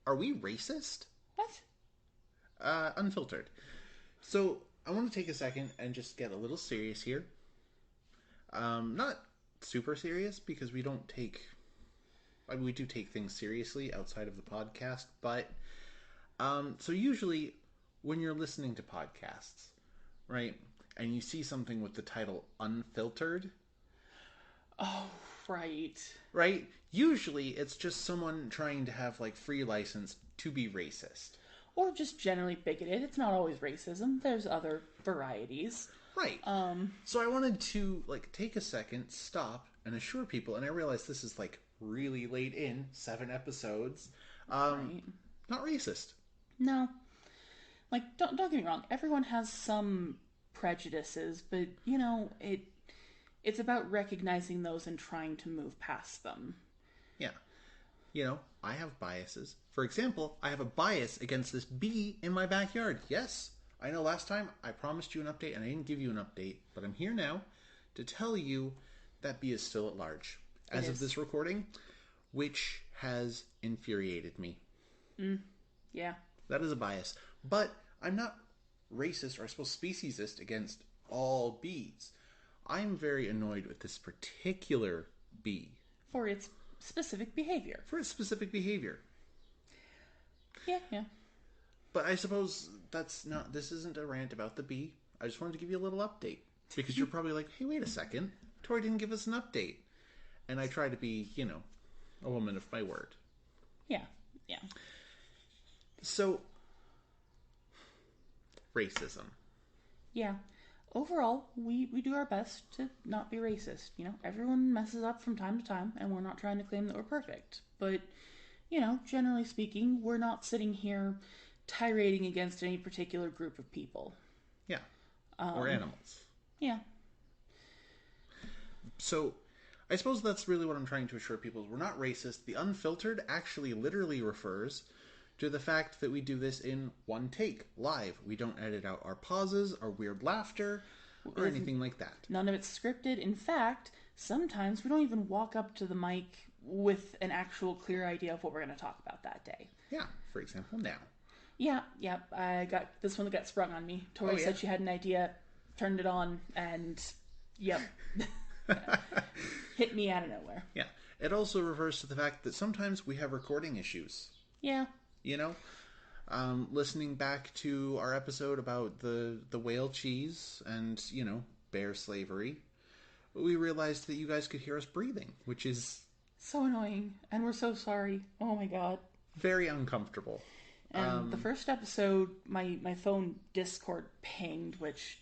Are we racist? What? Unfiltered. So I want to take a second and just get a little serious here. Not super serious because we don't take. I mean, we do take things seriously outside of the podcast, but so usually when you're listening to podcasts, right, and you see something with the title "Unfiltered," Oh, right. right? Usually it's just someone trying to have like free license to be racist. Or just generally bigoted. It's not always racism. There's other varieties. Right. So I wanted to like take a second, stop, and assure people, and I realize this is like really late in 7 episodes. Right. Not racist. No. Like, don't get me wrong. Everyone has some prejudices, but it's about recognizing those and trying to move past them. Yeah. I have biases. For example, I have a bias against this bee in my backyard. Yes, I know last time I promised you an update and I didn't give you an update, but I'm here now to tell you that bee is still at large as of this recording, which has infuriated me. Yeah. That is a bias. But I'm not racist or I suppose speciesist against all bees. I'm very annoyed with this particular bee For its specific behavior. for its specific behavior. Yeah, yeah. But I suppose this isn't a rant about the bee. I just wanted to give you a little update. Because you're probably like, hey, wait a second. Tori didn't give us an update. And I try to be, a woman of my word. Yeah, yeah. So, racism. Yeah. Overall, we do our best to not be racist. Everyone messes up from time to time, and we're not trying to claim that we're perfect. But, generally speaking, we're not sitting here tirading against any particular group of people. Yeah. Or animals. Yeah. So, I suppose that's really what I'm trying to assure people is we're not racist. The unfiltered actually literally refers to the fact that we do this in one take, live. We don't edit out our pauses, our weird laughter, or anything like that. None of it's scripted. In fact, sometimes we don't even walk up to the mic with an actual clear idea of what we're going to talk about that day. Yeah, for example, now. Yeah. I got this one that got sprung on me. Tori said she had an idea, turned it on, and yep. Hit me out of nowhere. Yeah. It also refers to the fact that sometimes we have recording issues. Yeah. Listening back to our episode about the whale cheese and, bear slavery, we realized that you guys could hear us breathing, which is so annoying. And we're so sorry. Oh my god. very uncomfortable. And the first episode, my phone Discord pinged, which,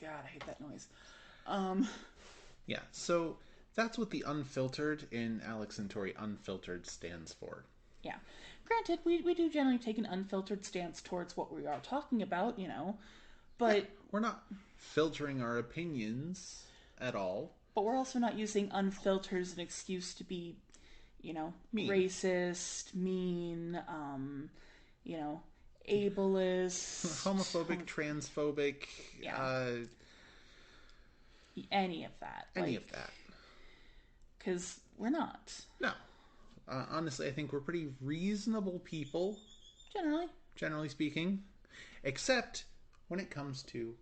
God, I hate that noise. Yeah, so that's what the unfiltered in Alex and Tori unfiltered stands for. Yeah. Granted, we do generally take an unfiltered stance towards what we are talking about, but... Yeah, we're not filtering our opinions at all. But we're also not using unfiltered as an excuse to be, mean. Racist, mean, ableist... Homophobic, transphobic... Yeah. Any of that. Any of that. Because we're not. No. Honestly, I think we're pretty reasonable people. Generally speaking. Except when it comes to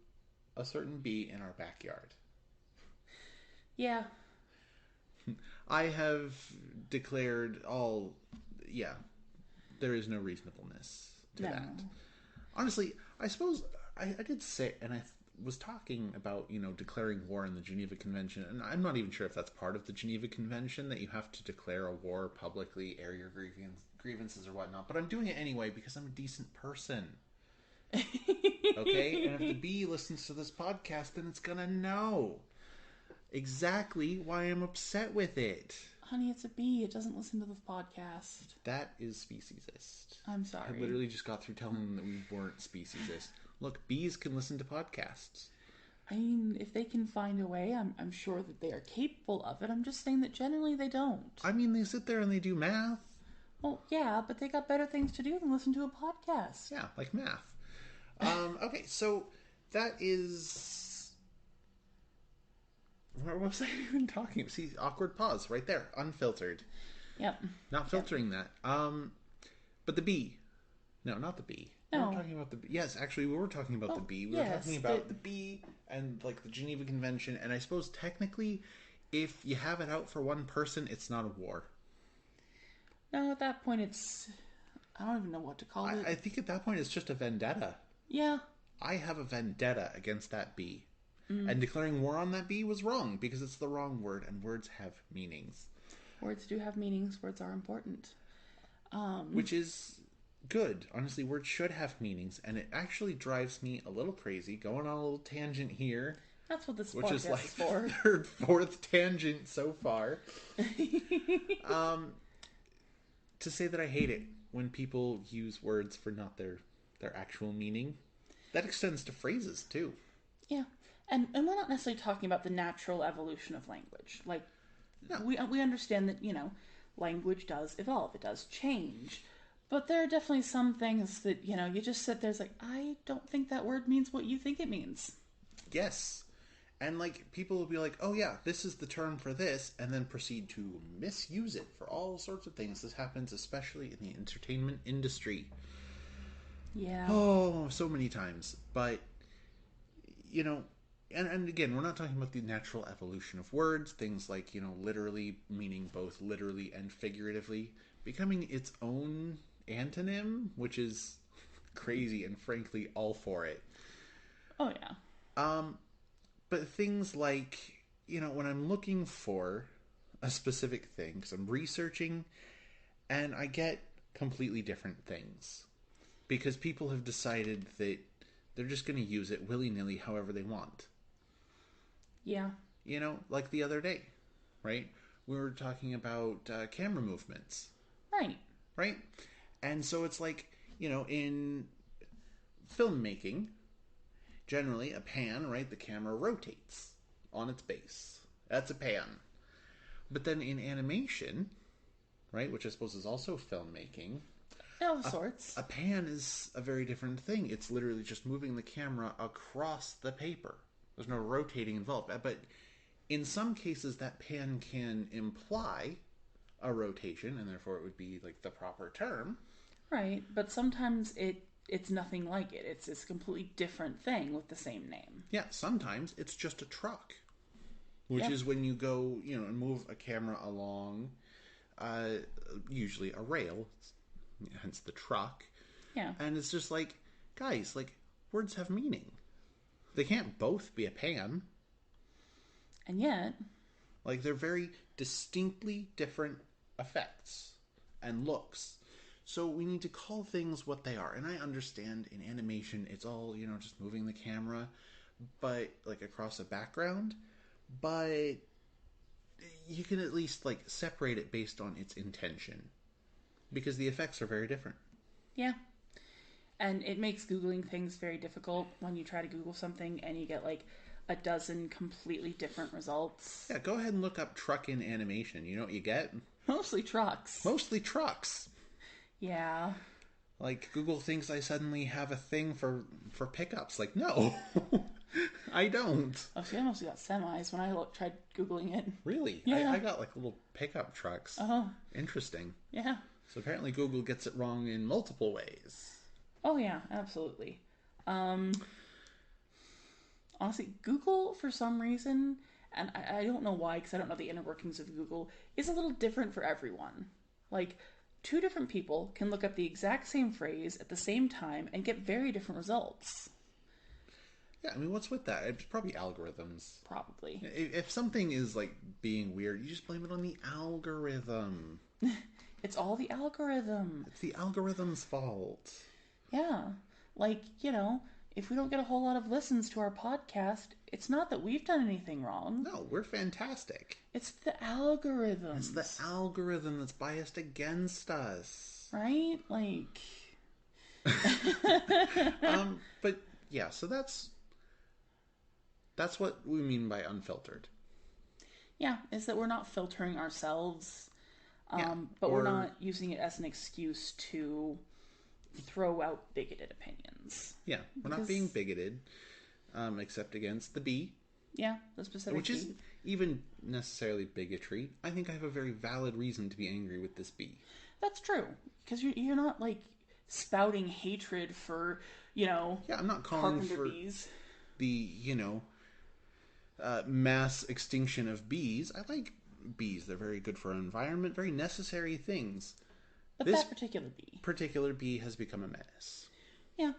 a certain bee in our backyard. Yeah. I have declared there is no reasonableness to that. Honestly, I suppose I did say, and I was talking about, declaring war in the Geneva Convention, and I'm not even sure if that's part of the Geneva Convention, that you have to declare a war publicly, air your grievances or whatnot, but I'm doing it anyway because I'm a decent person. Okay? And if the bee listens to this podcast, then it's gonna know exactly why I'm upset with it. Honey, it's a bee. It doesn't listen to this podcast. That is speciesist. I'm sorry. I literally just got through telling them that we weren't speciesist. Look, bees can listen to podcasts. I mean, if they can find a way, I'm sure that they are capable of it. I'm just saying that generally they don't. I mean, they sit there and they do math. Well, yeah, but they got better things to do than listen to a podcast. Yeah, like math. Okay, so that is... What was I even talking about? See, awkward pause right there. Unfiltered. Yep. Not filtering that. But the B. No, not the B. We were No. talking about the B. Yes, actually, we were talking about the Oh, B. We were yes, talking about the B and like the Geneva Convention. And I suppose technically, if you have it out for one person, it's not a war. no, at that point I don't even know what to call it. I think at that point it's just a vendetta. Yeah. I have a vendetta against that bee. And declaring war on that bee was wrong because it's the wrong word and words have meanings. Words do have meanings. Words are important. Which is good. Honestly, words should have meanings, and it actually drives me a little crazy going on a little tangent here. That's what this Which podcast is like is for. the third, fourth tangent so far. To say that I hate it when people use words for not their actual meaning. That extends to phrases too. Yeah. And we're not necessarily talking about the natural evolution of language. Like, No. we understand that, language does evolve. It does change. But there are definitely some things that, you just sit there, it's like, I don't think that word means what you think it means. Yes. And like people will be like, oh yeah, this is the term for this, and then proceed to misuse it for all sorts of things. This happens especially in the entertainment industry. Yeah. Oh, so many times. But, and again, we're not talking about the natural evolution of words, things like, literally meaning both literally and figuratively, becoming its own antonym, which is crazy and frankly all for it. Oh, yeah. But things like, when I'm looking for a specific thing, because I'm researching, and I get completely different things. Because people have decided that they're just going to use it willy-nilly however they want. Yeah. Like the other day, right? We were talking about camera movements. Right. Right? And so it's like, in filmmaking, generally a pan, right? The camera rotates on its base. That's a pan. But then in animation, right, which I suppose is also filmmaking, Of sorts. a pan is a very different thing. It's literally just moving the camera across the paper. There's no rotating involved. But in some cases, that pan can imply a rotation, and therefore it would be like the proper term. Right. But sometimes it's nothing like it. It's this completely different thing with the same name. Yeah, sometimes it's just a truck, which Yep. is when you go, and move a camera along, usually a rail, hence the truck. Yeah. And it's just like, guys, like, words have meaning. They can't both be a pan. And yet, Like, they're very distinctly different effects and looks. So we need to call things what they are. And I understand in animation, it's all, just moving the camera, but, like, across a background. But you can at least, like, separate it based on its intention. Because the effects are very different. yeah. And it makes Googling things very difficult when you try to Google something and you get like a dozen completely different results. Yeah, go ahead and look up truck in animation. You know what you get? Mostly trucks. Mostly trucks. Yeah. Like, Google thinks I suddenly have a thing for pickups. Like, no, I don't. Oh, see, I mostly got semis when I tried Googling it. Really? Yeah. I got, like, little pickup trucks. Oh. Interesting. Yeah. So apparently Google gets it wrong in multiple ways. Oh, yeah, absolutely. Honestly, Google, for some reason, and I don't know why, because I don't know the inner workings of Google, is a little different for everyone. Like, two different people can look up the exact same phrase at the same time and get very different results. Yeah, I mean, what's with that? It's probably algorithms. Probably. If something is, like, being weird, you just blame it on the algorithm. It's all the algorithm. It's the algorithm's fault. Yeah. Like, if we don't get a whole lot of listens to our podcast, it's not that we've done anything wrong. No, we're fantastic. It's the algorithm. It's the algorithm that's biased against us. Right? Like... But, yeah, so that's what we mean by unfiltered. Yeah, is that we're not filtering ourselves, but or, we're not using it as an excuse to throw out bigoted opinions. Yeah, we're not being bigoted, except against the bee. Yeah, the specific Which bee. isn't even necessarily bigotry. I think I have a very valid reason to be angry with this bee. That's true. Because you're not like spouting hatred for, you know, Yeah, I'm not calling carpenter for bees. the, mass extinction of bees. I like bees. They're very good for our environment, very necessary things. But This that particular bee. particular bee has become a menace. Yeah.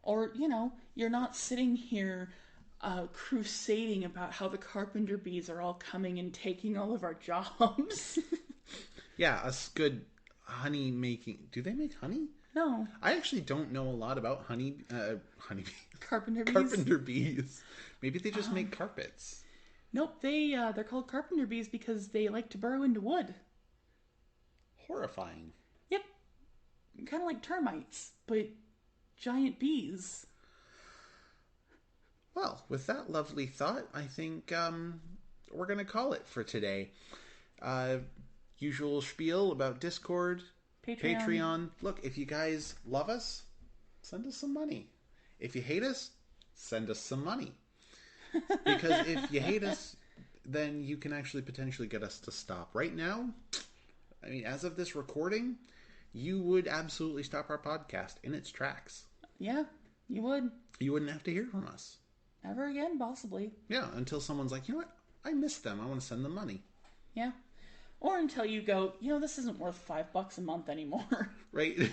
Or, you know, you're not sitting here crusading about how the carpenter bees are all coming and taking all of our jobs. Yeah, us good honey making. Do they make honey? No. I actually don't know a lot about honey Carpenter bees? carpenter bees. Maybe they just make carpets. Nope, they're called carpenter bees because they like to burrow into wood. Horrifying. Yep, kind of like termites, but giant bees. Well, with that lovely thought, I think we're going to call it for today. Uh, Usual spiel about Discord, Patreon. Look, if you guys love us, send us some money. If you hate us, send us some money. Because if you hate us, then you can actually potentially get us to stop. Right now, I mean, as of this recording, you would absolutely stop our podcast in its tracks. Yeah, you would. You wouldn't have to hear from us. Ever again, possibly. Yeah, until someone's like, you know what? I miss them. I want to send them money. Yeah. Or until you go, you know, this isn't worth $5 a month anymore. Right?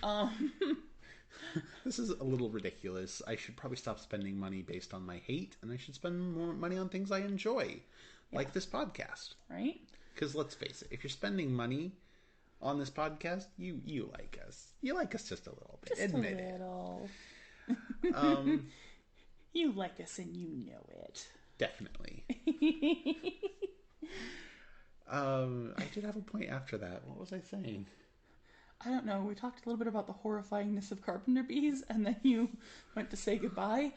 um, This is a little ridiculous. I should probably stop spending money based on my hate, and I should spend more money on things I enjoy, like this podcast. Right? Because let's face it, if you're spending money on this podcast, you like us. You like us just a little bit. Just Admit a little. it. You like us and you know it. Definitely. I did have a point after that. What was I saying? I don't know. We talked a little bit about the horrifyingness of carpenter bees, and then you went to say goodbye.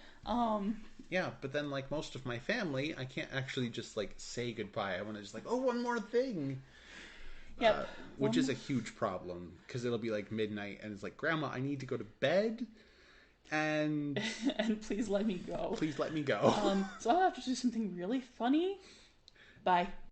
Yeah, but then like most of my family, I can't actually just like say goodbye. I want to just like, oh, one more thing. Yep. Which is a huge problem because it'll be like midnight and it's like, Grandma, I need to go to bed, and and please let me go. please let me go. So I'll have to do something really funny. Bye.